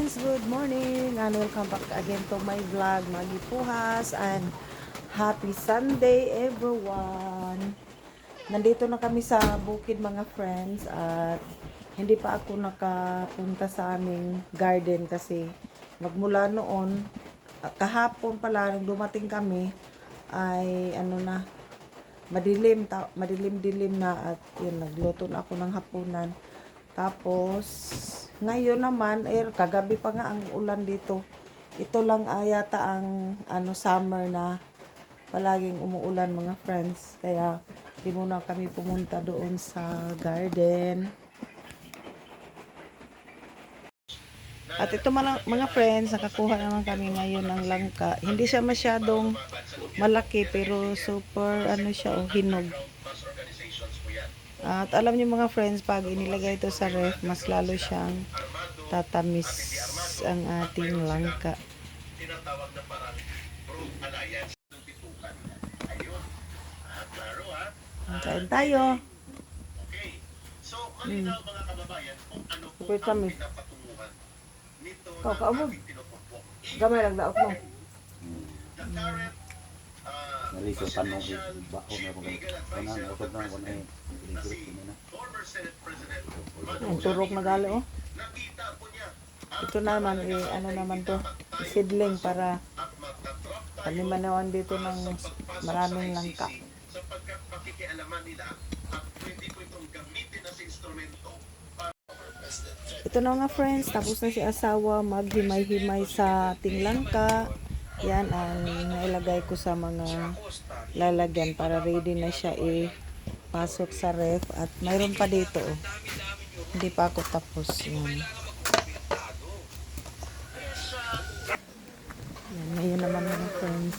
friends, good morning and welcome back again to my vlog, Maggie Puhas, and happy Sunday everyone. Nandito na kami sa bukid mga friends at hindi pa ako nakapunta sa aming garden kasi magmula noon, kahapon pala nung dumating kami ay madilim-dilim na at yun, nagluto na ako ng hapunan. Tapos, ngayon naman, kagabi pa nga ang ulan dito. Ito lang yata ang summer na palaging umuulan mga friends. Kaya, di muna kami pumunta doon sa garden. At ito mga friends, nakakuha naman kami ngayon ng langka. Hindi siya masyadong malaki pero super siya hinog. At alam niyo mga friends, pag inilagay ito sa ref, mas lalo siyang tatamis ang ating langka. Kain tayo. Wait kami. Kaabog. Gamay lang daot mo. Nariso tanong bako na ko kanan ako na ko na Ang turok na gali oh. Ito naman naman to, seedling para panimanawan dito ng maraming langka. Ito na mga friends, tapos na si asawa maghimay-himay sa ating langka. Yan ang nailagay ko sa mga lalagyan para ready na siya pasok sa ref. At mayroon pa dito oh. Hindi pa ako tapos. Yan. Yan, ngayon naman mga friends.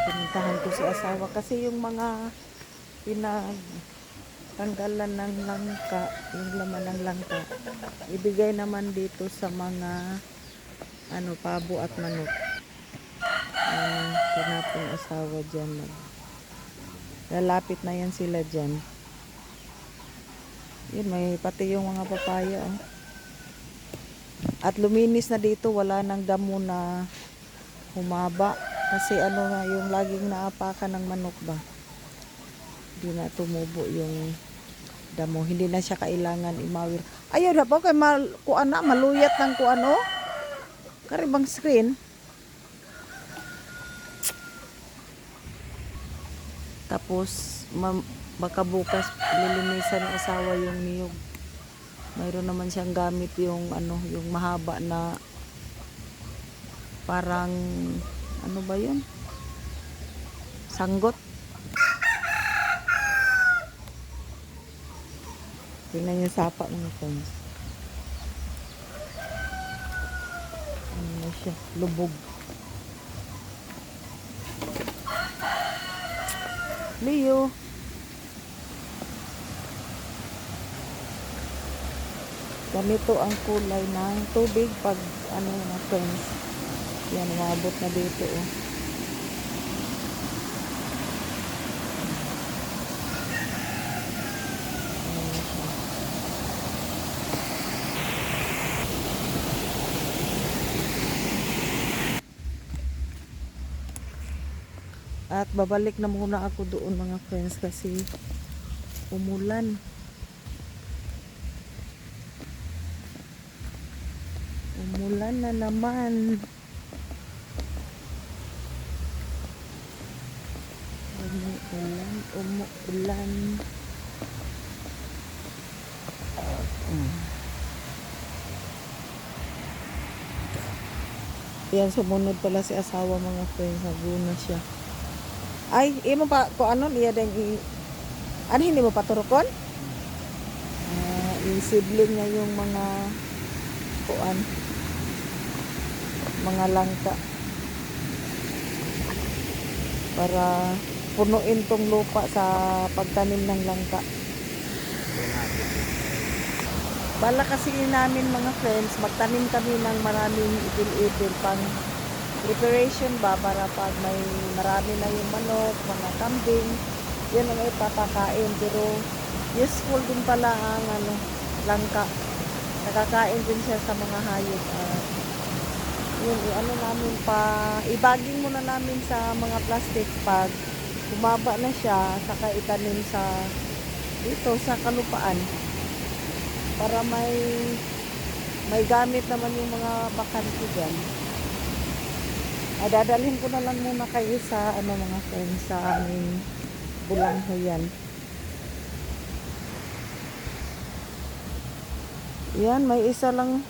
Pinuntahan ko si asawa kasi yung mga tanggalan ng langka, yung laman ng langka, ibigay naman dito sa mga pabo at manok. Tinapong asawa dyan. Lalapit na yan sila dyan. Yun, may pati yung mga papaya oh. At luminis na dito, wala nang damo na humaba kasi yung laging naapakan ng manok ba, hindi na tumubo yung damo, hindi na siya kailangan imawir. Ayaw na po kay maluyat ng karibang screen. Tapos baka bukas lilinisan ng asawa yung niyog. Mayroon naman siyang gamit yung yung mahaba na parang ba yun? Sanggot. Tingnan yung sapa mga friends. Siya, lubog. Leo. Ganito ang kulay ng tubig pag mga friends. Yan, umabot na dito oh. At babalik na muna ako doon mga friends kasi umulan. Umulan na naman. Umuulan. Yan, sumunod pala si asawa mga friends. Naguna siya. Ay, imo pa ko iya ding hindi mo paturokon? I-seedling niya yung mga mga langka para punuin tong lupa sa pagtanim ng langka. Bala kasi namin mga friends, magtanim kami ng maraming itil-itil pang preparation ba para pag may marami na yung manok, mga kambing, yan ang ipapakain. Pero useful din pala ang langka. nakakain din siya sa mga hayop. At yun, ano namin pa, ibaging muna namin sa mga plastic pag bumaba na siya, saka itanim sa dito sa kalupaan para may gamit naman yung mga bakante dyan. Ay, dadalhin ko na lang muna kayo sa ano mga friends sa aming bulanghoyan. Yan, may isa lang.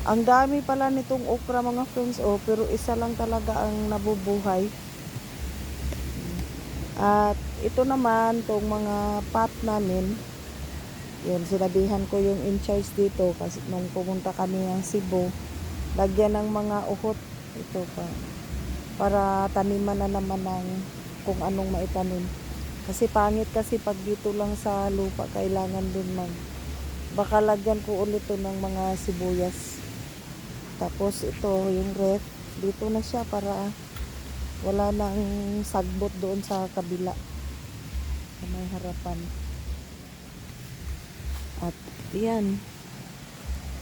Ang dami pala nitong okra mga friends, oh, pero isa lang talaga ang nabubuhay. At ito naman, tong mga pot namin, yun, sinabihan ko yung in charge dito kasi nung pumunta kami ng Cebu, lagyan ng mga uhot ito pa para taniman na naman ng kung anong maitanim. Kasi pangit kasi pag dito lang sa lupa, kailangan din baka lagyan ko ulit to ng mga sibuyas. Tapos ito yung ref, dito na siya para wala nang sagbot doon sa kabila sa may harapan. At yan.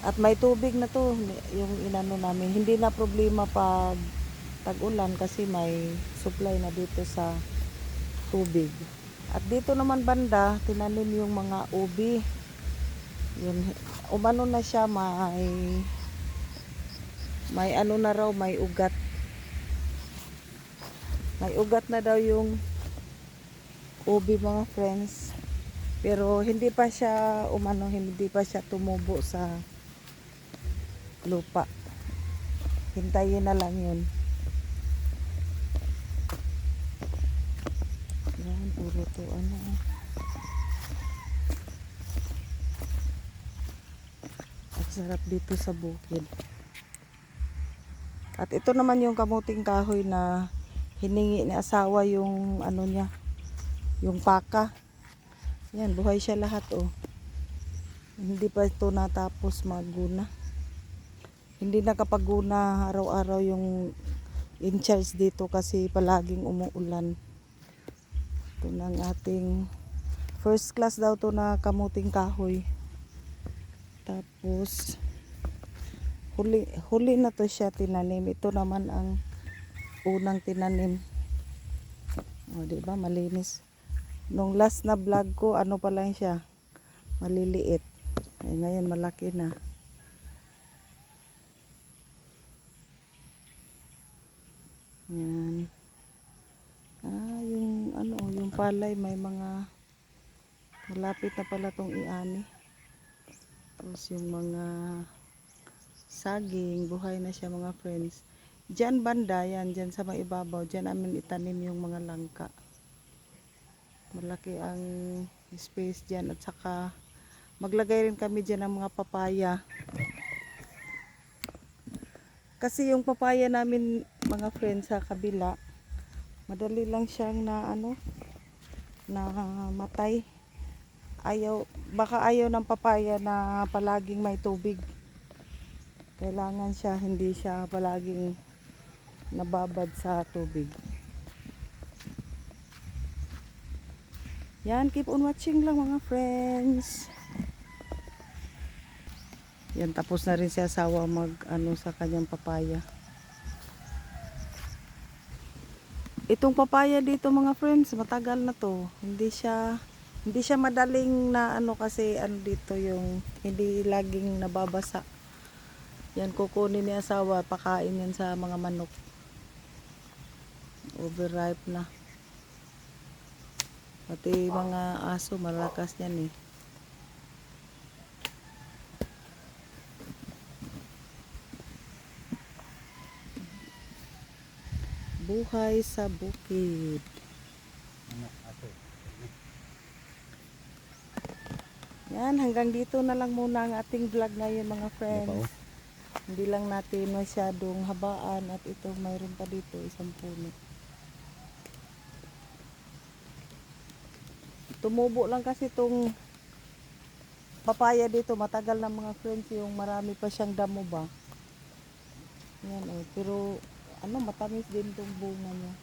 At may tubig na to yung inano namin. Hindi na problema pag tag-ulan kasi may supply na dito sa tubig. At dito naman banda, tinanim yung mga ubi. Yun, umano na siya, may ano na raw, may ugat. May ugat na daw yung ubi mga friends. Pero hindi pa siya hindi pa siya tumubo sa lupa. Hintayin na lang yun. Yan, puro to ano. At sarap dito sa bukid. At ito naman yung kamuting kahoy na hiningi ni asawa yung ano niya, yung paka. Yan, buhay siya lahat oh. Hindi pa ito natapos maguna. Hindi nakapaguna araw-araw yung in charge dito kasi palaging umuulan. Ito ng ating first class daw to na kamuting kahoy. Tapos huli na to siya tinanim. Ito naman ang unang tinanim. O, di ba malinis. Nung last na vlog ko, ano pa lang siya, maliliit. Ay, ngayon malaki na. Yan. Yung ano, yung palay may mga malapit na pala tong iani. Tapos yung mga saging, buhay na siya mga friends. Diyan banda, yan, diyan sa maibabaw, diyan namin itanim yung mga langka. Malaki ang space diyan at saka maglagay rin kami diyan ng mga papaya. Kasi yung papaya namin mga friends sa kabila, madali lang siyang na matay. Baka ayaw ng papaya na palaging may tubig. Kailangan siya, hindi siya palaging nababad sa tubig. Yan, keep on watching lang mga friends. Yan, tapos na rin si asawa sa kanyang papaya. Itong papaya dito mga friends, matagal na to. Hindi siya madaling na kasi dito yung hindi laging nababasa. Yan, kukunin ni asawa, pakain yan sa mga manok. Overripe na. Pati mga aso, malakas yan eh. Buhay sa bukid. Yan, hanggang dito na lang muna ang ating vlog ngayon mga friends. Hindi lang natin masyadong habaan at ito mayroon pa dito isang puno. Tumubo lang kasi itong papaya dito, matagal na mga friends, yung marami pa siyang damo ba. Yan pero matamis din itong bunga niya.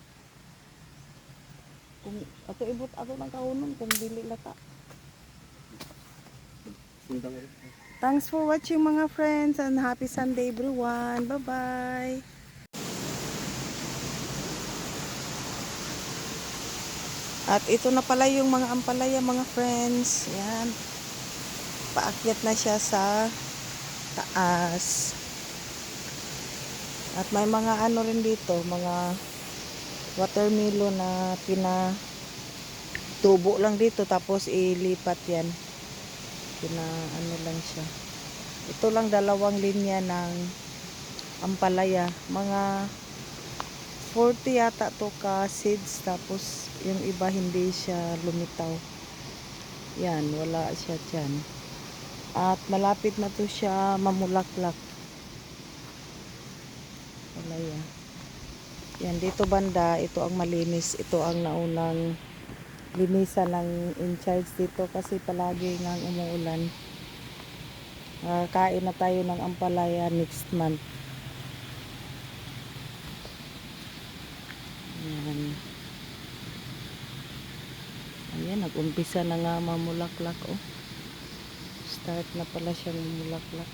Kung ato ibut ato ng kaunon kung dili lata. Thanks for watching mga friends and happy Sunday everyone. Bye-bye. At ito na pala yung mga ampalaya mga friends. Yan. Paakyat na siya sa taas. At may mga ano rin dito, mga watermelon na pinatubo lang dito tapos ilipat yan. Ano lang siya. Ito lang dalawang linya ng ampalaya. Mga 40 yata to ka seeds tapos yung iba hindi siya lumitaw. Yan, wala siya dyan. At malapit na to siya mamulaklak. Wala yan. Yan, dito banda, ito ang malinis. Ito ang naunang linisan ng in charge dito kasi palagi ngang umuulan. Kain na tayo ng ampalaya next month. Ayan. Ayan, nag-umpisa na nga mamulaklak. Oh. Start na pala siya mamulaklak.